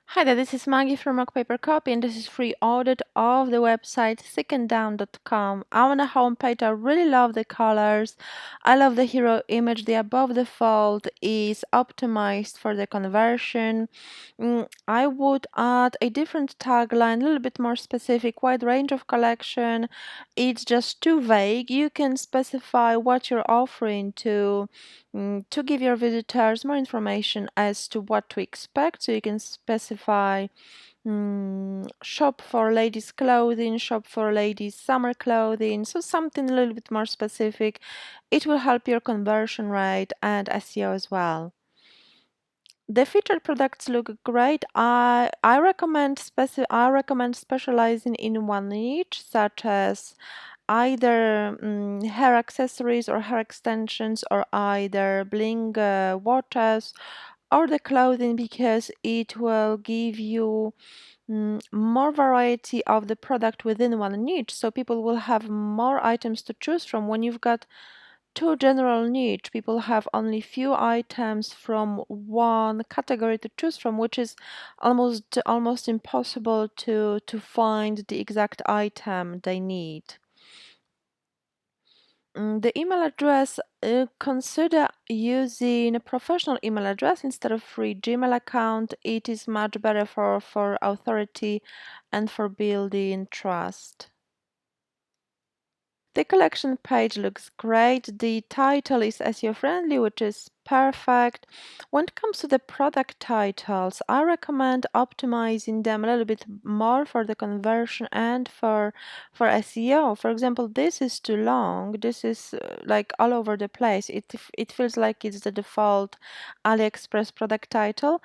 Hi there, this is Maggie from Rock Paper Copy, and this is free audit of the website seekan.com. I'm on the homepage. I really love the colors. I love the hero image. The above the fold is optimized for the conversion. I would add a different tagline, a little bit more specific, wide range of collection. It's just too vague. You can specify what you're offering to give your visitors more information as to what to expect. So you can specify shop for ladies clothing, shop for ladies summer clothing, so something a little bit more specific. It will help your conversion rate and SEO as well. The featured products look great. I recommend specializing in one niche, such as either hair accessories or hair extensions, or either bling watches or the clothing, because it will give you more variety of the product within one niche, so people will have more items to choose from. When you've got two general niche, people have only few items from one category to choose from, which is almost impossible to find the exact item they need. The email address, consider using a professional email address instead of free Gmail account. It is much better for authority and for building trust. The collection page looks great. The title is SEO friendly, which is perfect. When it comes to the product titles, I recommend optimizing them a little bit more for the conversion and for SEO. For example, this is too long. This is like all over the place. It feels like it's the default AliExpress product title,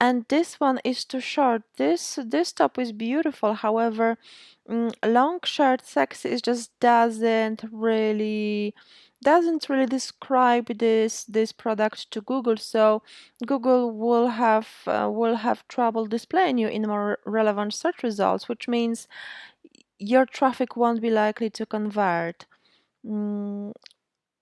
and this one is too short. This top is beautiful. However, long shirt sexy is just doesn't really describe this product to Google, so Google will have trouble displaying you in more relevant search results, which means your traffic won't be likely to convert. Mm,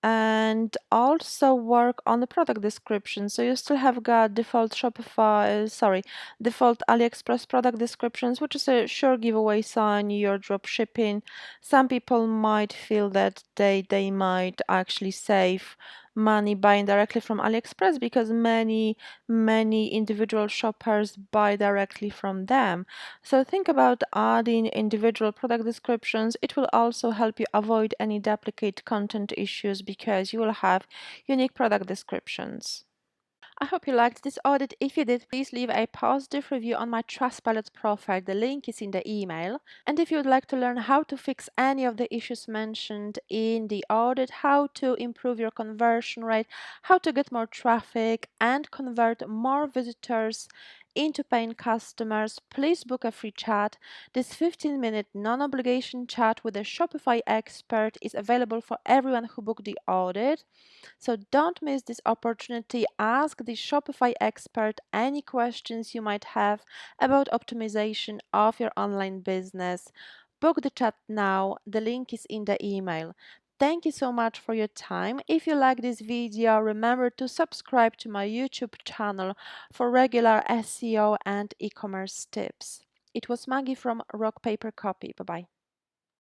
and also work on the product description. So you still have got default default AliExpress product descriptions, which is a sure giveaway sign you're drop shipping. Some people might feel that they might actually save money buying directly from AliExpress, because many individual shoppers buy directly from them. So think about adding individual product descriptions. It will also help you avoid any duplicate content issues, because you will have unique product descriptions. I hope you liked this audit. If you did, please leave a positive review on my Trustpilot profile. The link is in the email. And if you would like to learn how to fix any of the issues mentioned in the audit, how to improve your conversion rate, how to get more traffic and convert more visitors into paying customers, please book a free chat. This 15-minute non-obligation chat with a Shopify expert is available for everyone who booked the audit. So don't miss this opportunity. Ask the Shopify expert any questions you might have about optimization of your online business. Book the chat now. The link is in the email. Thank you so much for your time. If you like this video, remember to subscribe to my YouTube channel for regular SEO and e-commerce tips. It was Maggie from Rock Paper Copy. Bye bye.